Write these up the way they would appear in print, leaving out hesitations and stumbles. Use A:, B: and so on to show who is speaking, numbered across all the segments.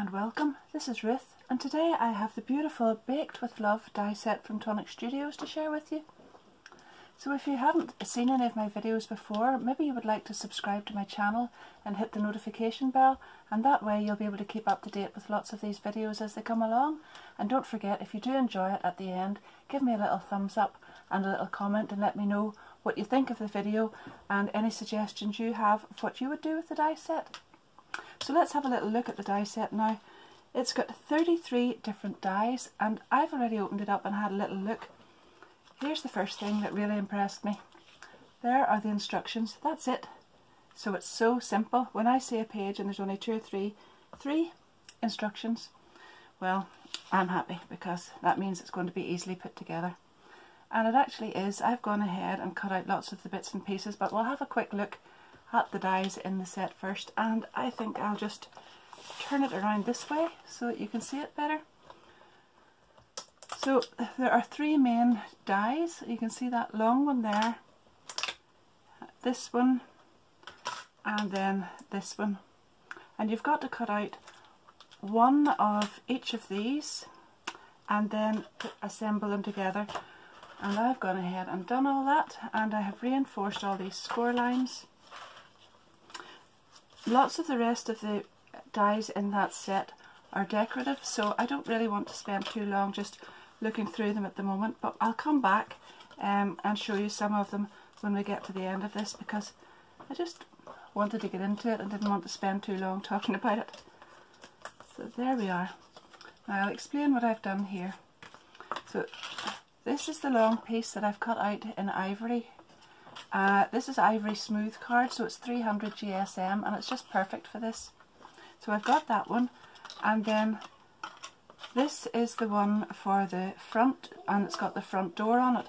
A: and welcome. This is Ruth, and today I have the beautiful Baked with Love die set from Tonic Studios to share with you. So if you haven't seen any of my videos before, maybe you would like to subscribe to my channel and hit the notification bell, and that way you'll be able to keep up to date with lots of these videos as they come along. And don't forget, if you do enjoy it at the end, give me a little thumbs up and a little comment and let me know what you think of the video and any suggestions you have of what you would do with the die set. So let's have a little look at the die set now. It's got 33 different dies, and I've already opened it up and had a little look. Here's the first thing that really impressed me. There are the instructions. That's it. So it's so simple. When I see a page and there's only two or three instructions, well, I'm happy because that means it's going to be easily put together. And it actually is. I've gone ahead and cut out lots of the bits and pieces, but we'll have a quick look at the dies in the set first, and I think I'll just turn it around this way so that you can see it better. So there are three main dies. You can see that long one there, this one, and then this one. And you've got to cut out one of each of these and then assemble them together. And I've gone ahead and done all that, and I have reinforced all these score lines. Lots of the rest of the dies in that set are decorative, so I don't really want to spend too long just looking through them at the moment, but I'll come back and show you some of them when we get to the end of this, because I just wanted to get into it and didn't want to spend too long talking about it. So there we are. Now I'll explain what I've done here. So this is the long piece that I've cut out in Ivory. This is Ivory smooth card, so it's 300 GSM, and it's just perfect for this. So I've got that one, and then this is the one for the front, and it's got the front door on it.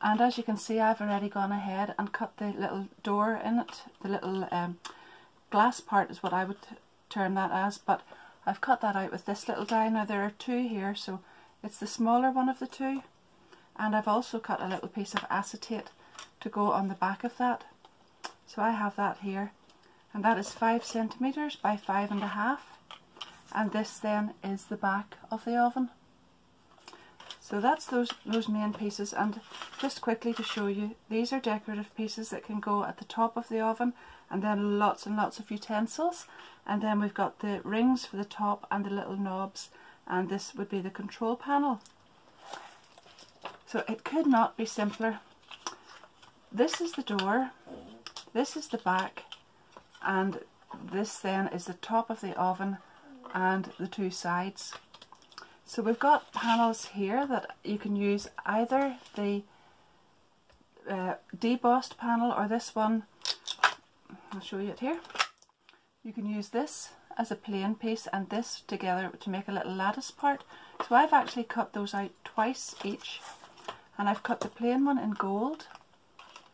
A: And as you can see, I've already gone ahead and cut the little door in it. The little glass part is what I would term that as, but I've cut that out with this little die. Now there are two here, so it's the smaller one of the two, and I've also cut a little piece of acetate to go on the back of that. So I have that here, and that is 5 centimeters by 5.5, and this then is the back of the oven. So that's those main pieces. And just quickly to show you, these are decorative pieces that can go at the top of the oven, and then lots and lots of utensils, and then we've got the rings for the top and the little knobs, and this would be the control panel. So it could not be simpler. This is the door, this is the back, and this then is the top of the oven and the two sides. So we've got panels here that you can use, either the debossed panel or this one. I'll show you it here. You can use this as a plain piece and this together to make a little lattice part. So I've actually cut those out twice each, and I've cut the plain one in gold.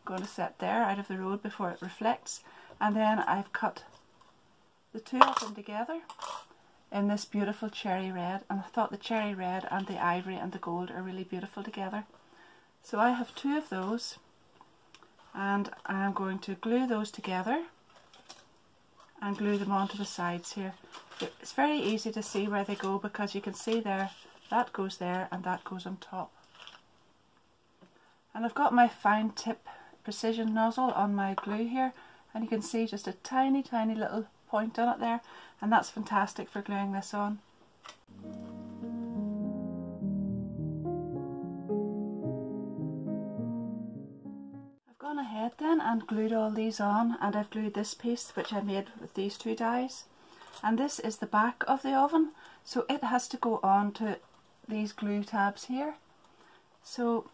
A: Going to set there out of the road before it reflects, and then I've cut the two of them together in this beautiful cherry red, and I thought the cherry red and the ivory and the gold are really beautiful together. So I have two of those, and I'm going to glue those together and glue them onto the sides here. It's very easy to see where they go, because you can see there, that goes there and that goes on top. And I've got my fine tip precision nozzle on my glue here, and you can see just a tiny little point on it there, and that's fantastic for gluing this on. I've gone ahead then and glued all these on, and I've glued this piece which I made with these two dies, and this is the back of the oven, so it has to go on to these glue tabs here. So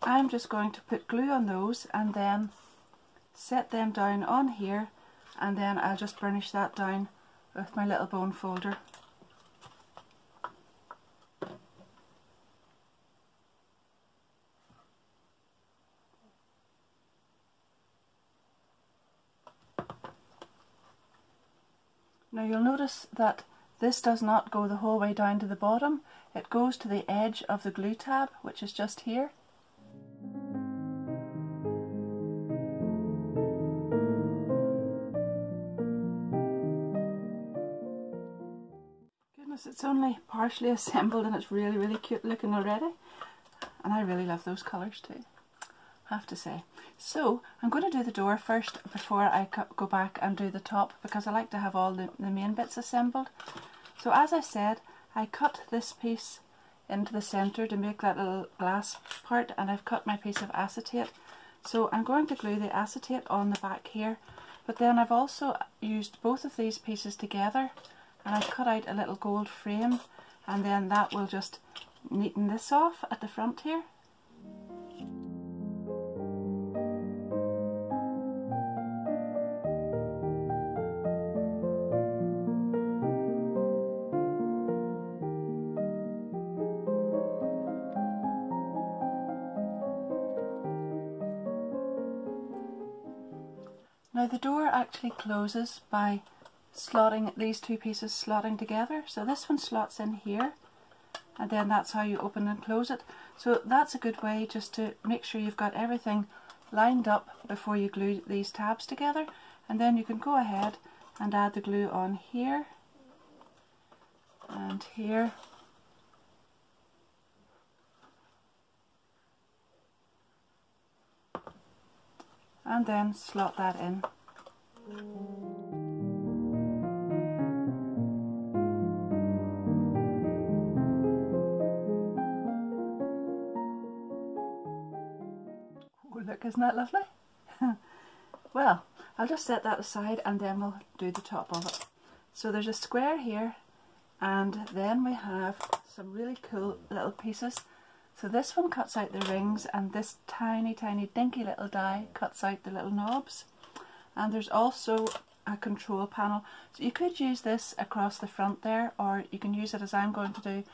A: I'm just going to put glue on those and then set them down on here, and then I'll just burnish that down with my little bone folder. Now you'll notice that this does not go the whole way down to the bottom, it goes to the edge of the glue tab, which is just here. Notice it's only partially assembled and it's really, really cute looking already. And I really love those colours too, I have to say. So I'm going to do the door first before I go back and do the top, because I like to have all the main bits assembled. So as I said, I cut this piece into the centre to make that little glass part, and I've cut my piece of acetate. So I'm going to glue the acetate on the back here, but then I've also used both of these pieces together, and I've cut out a little gold frame, and then that will just neaten this off at the front here. Now the door actually closes by slotting these two pieces slotting together. So this one slots in here, and then that's how you open and close it. So that's a good way just to make sure you've got everything lined up before you glue these tabs together, and then you can go ahead and add the glue on here and here. And then slot that in. Oh, look, isn't that lovely? Well, I'll just set that aside and then we'll do the top of it. So there's a square here, and then we have some really cool little pieces. So this one cuts out the rings, and this tiny, tiny, dinky little die cuts out the little knobs. And there's also a control panel. So you could use this across the front there, or you can use it as I'm going to do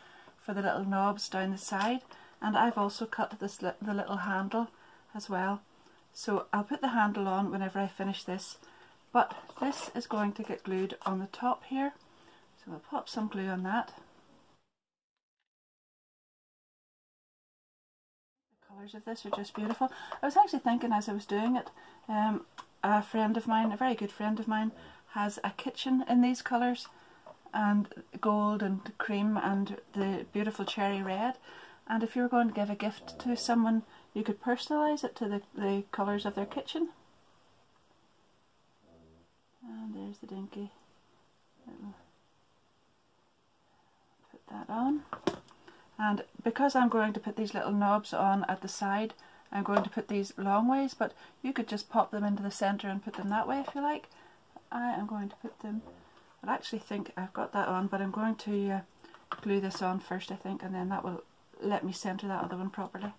A: for the little knobs down the side. And I've also cut the little handle as well. So I'll put the handle on whenever I finish this. But this is going to get glued on the top here. So I'll pop some glue on that. Colours of this are just beautiful. I was actually thinking as I was doing it, a friend of mine, a very good friend of mine, has a kitchen in these colours, and gold and cream and the beautiful cherry red, and if you were going to give a gift to someone, you could personalise it to the colours of their kitchen. And there's the dinky little, put that on. And because I'm going to put these little knobs on at the side, I'm going to put these long ways, but you could just pop them into the centre and put them that way if you like. I am going to put them, I actually think I've got that on, but I'm going to glue this on first, I think, and then that will let me centre that other one properly.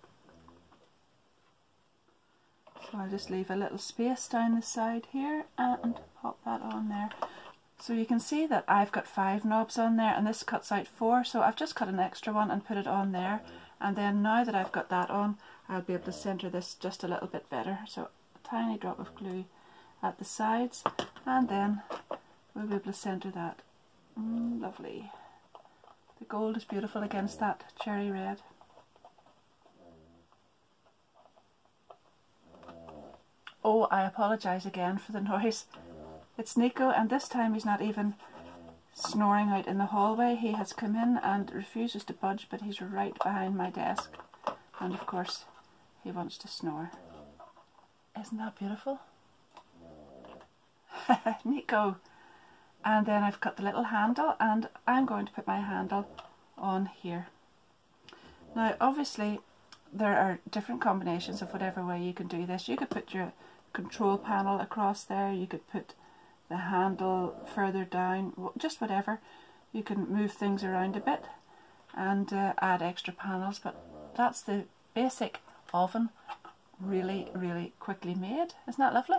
A: So I'll just leave a little space down the side here and pop that on there. So you can see that I've got 5 knobs on there, and this cuts out 4, so I've just cut an extra one and put it on there, and then now that I've got that on, I'll be able to centre this just a little bit better. So a tiny drop of glue at the sides, and then we'll be able to centre that. Lovely. The gold is beautiful against that cherry red. Oh, I apologise again for the noise. It's Nico, and this time he's not even snoring out in the hallway. He has come in and refuses to budge, but he's right behind my desk. And of course, he wants to snore. Isn't that beautiful? Nico. And then I've cut the little handle, and I'm going to put my handle on here. Now, obviously, there are different combinations of whatever way you can do this. You could put your control panel across there, you could put the handle further down, just whatever. You can move things around a bit and add extra panels, but that's the basic oven, really, really quickly made. Isn't that lovely?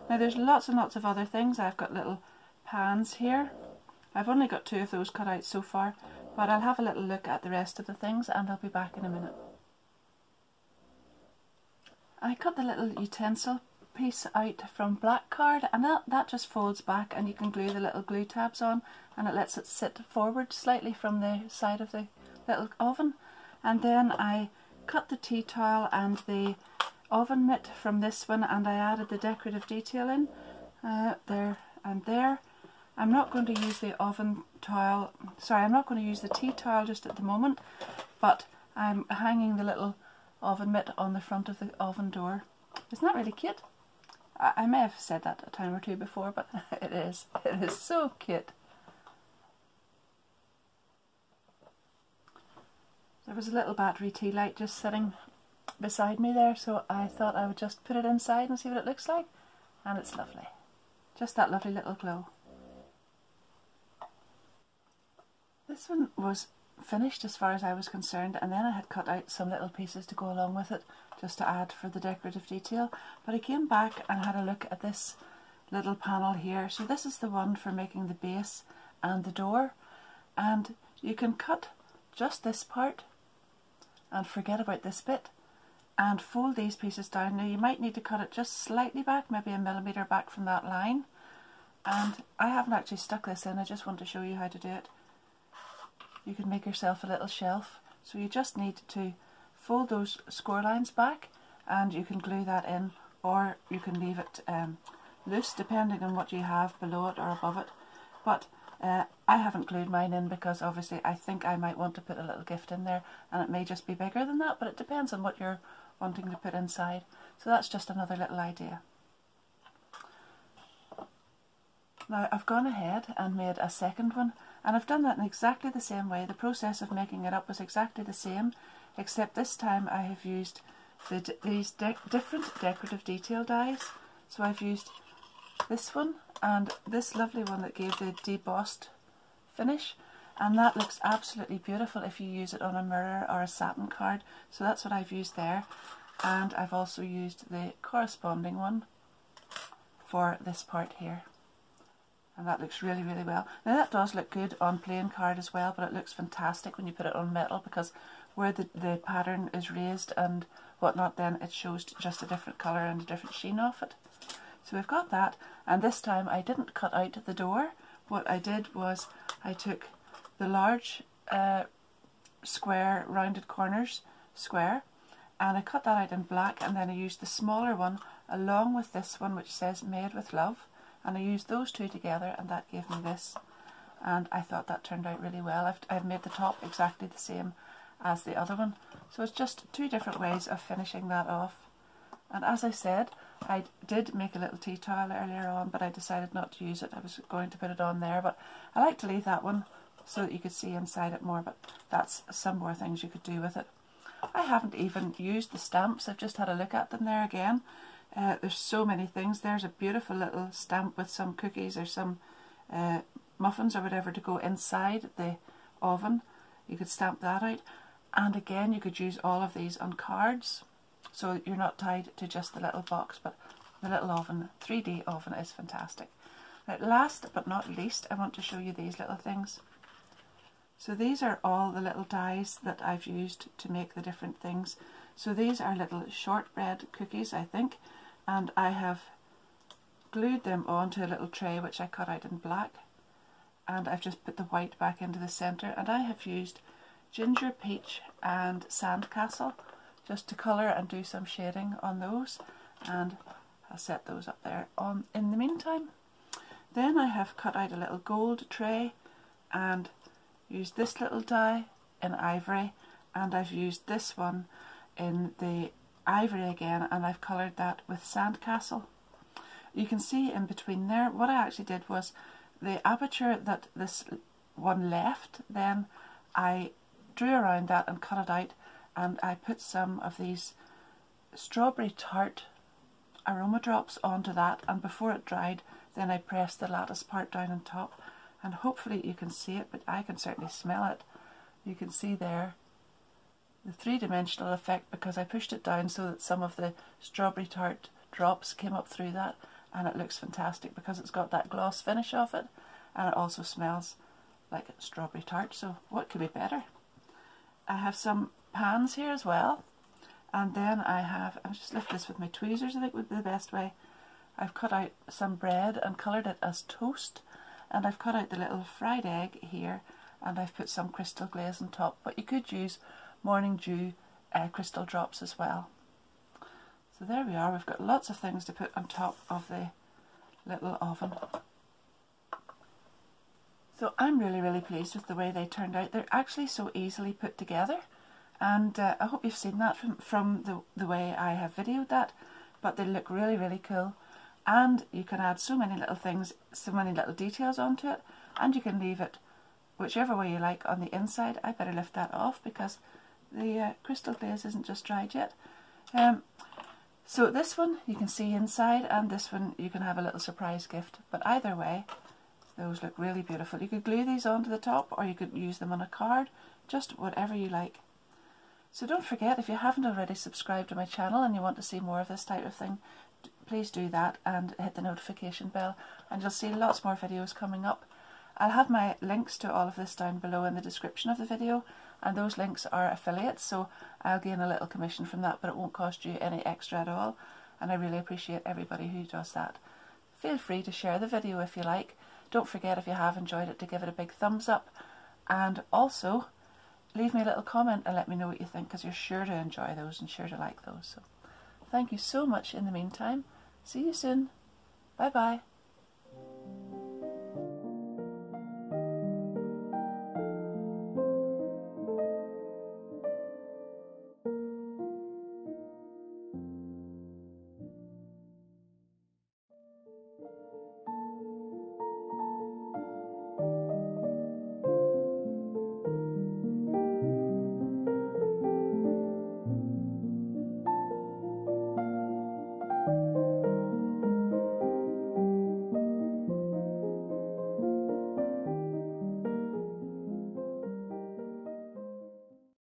A: Now there's lots and lots of other things. I've got little pans here. I've only got 2 of those cut out so far, but I'll have a little look at the rest of the things and I'll be back in a minute. I cut the little utensil piece out from black card, and that just folds back, and you can glue the little glue tabs on, and it lets it sit forward slightly from the side of the little oven. And then I cut the tea towel and the oven mitt from this one, and I added the decorative detail in there and there, I'm not going to use the oven towel, sorry, I'm not going to use the tea towel just at the moment, but I'm hanging the little oven mitt on the front of the oven door. Isn't that really cute? I may have said that a time or two before, but it is so cute. There was a little battery tea light just sitting beside me there, so I thought I would just put it inside and see what it looks like, and it's lovely. Just that lovely little glow. This one was finished as far as I was concerned, and then I had cut out some little pieces to go along with it just to add for the decorative detail, but I came back and had a look at this little panel here. So this is the one for making the base and the door, and you can cut just this part and forget about this bit and fold these pieces down. Now you might need to cut it just slightly back, maybe a millimetre back from that line, and I haven't actually stuck this in, I just want to show you how to do it. You can make yourself a little shelf, so you just need to fold those score lines back and you can glue that in, or you can leave it loose depending on what you have below it or above it. But I haven't glued mine in because obviously I think I might want to put a little gift in there, and it may just be bigger than that, but it depends on what you're wanting to put inside. So that's just another little idea. Now I've gone ahead and made a second one, and I've done that in exactly the same way. The process of making it up was exactly the same, except this time I have used these different decorative detail dies. So I've used this one and this lovely one that gave the debossed finish, and that looks absolutely beautiful if you use it on a mirror or a satin card. So that's what I've used there, and I've also used the corresponding one for this part here. And that looks really, really well. Now that does look good on plain card as well, but it looks fantastic when you put it on metal, because where the pattern is raised and whatnot, then it shows just a different colour and a different sheen off it. So we've got that, and this time I didn't cut out the door. What I did was I took the large square rounded corners square, and I cut that out in black, and then I used the smaller one along with this one which says Made with Love, and I used those two together, and that gave me this, and I thought that turned out really well. I've made the top exactly the same as the other one, so it's just two different ways of finishing that off. And as I said, I did make a little tea towel earlier on, but I decided not to use it. I was going to put it on there, but I like to leave that one so that you could see inside it more, but that's some more things you could do with it. I haven't even used the stamps, I've just had a look at them there again. There's so many things. There's a beautiful little stamp with some cookies or some muffins or whatever to go inside the oven. You could stamp that out, and again you could use all of these on cards, so you're not tied to just the little box. But the little oven, 3D oven, is fantastic. Now, last but not least, I want to show you these little things. So these are all the little dies that I've used to make the different things. So these are little shortbread cookies, I think, and I have glued them onto a little tray which I cut out in black, and I've just put the white back into the centre, and I have used Ginger Peach and Sandcastle just to colour and do some shading on those, and I'll set those up there on in the meantime. Then I have cut out a little gold tray and used this little die in Ivory, and I've used this one in the Ivory again, and I've coloured that with Sandcastle. You can see in between there, what I actually did was the aperture that this one left, then I drew around that and cut it out, and I put some of these strawberry tart aroma drops onto that, and before it dried then I pressed the lattice part down on top, and hopefully you can see it, but I can certainly smell it. You can see there the three-dimensional effect because I pushed it down so that some of the strawberry tart drops came up through that, and it looks fantastic because it's got that gloss finish off it, and it also smells like strawberry tart, so what could be better? I have some pans here as well, and then I'll just lift this with my tweezers, I think would be the best way. I've cut out some bread and coloured it as toast, and I've cut out the little fried egg here, and I've put some crystal glaze on top, but you could use morning dew crystal drops as well. So there we are, we've got lots of things to put on top of the little oven. So I'm really pleased with the way they turned out. They're actually so easily put together, and I hope you've seen that from the way I have videoed that, but they look really cool, and you can add so many little things, so many little details onto it, and you can leave it whichever way you like on the inside. I better lift that off because the crystal glaze isn't just dried yet. So this one you can see inside, and this one you can have a little surprise gift, but either way those look really beautiful. You could glue these onto the top, or you could use them on a card, just whatever you like. So don't forget, if you haven't already subscribed to my channel and you want to see more of this type of thing, please do that and hit the notification bell, and you'll see lots more videos coming up. I'll have my links to all of this down below in the description of the video, and those links are affiliates, so I'll gain a little commission from that, but it won't cost you any extra at all, and I really appreciate everybody who does that. Feel free to share the video if you like. Don't forget, if you have enjoyed it, to give it a big thumbs up, and also leave me a little comment and let me know what you think, because you're sure to enjoy those and sure to like those. So thank you so much in the meantime. See you soon. Bye bye.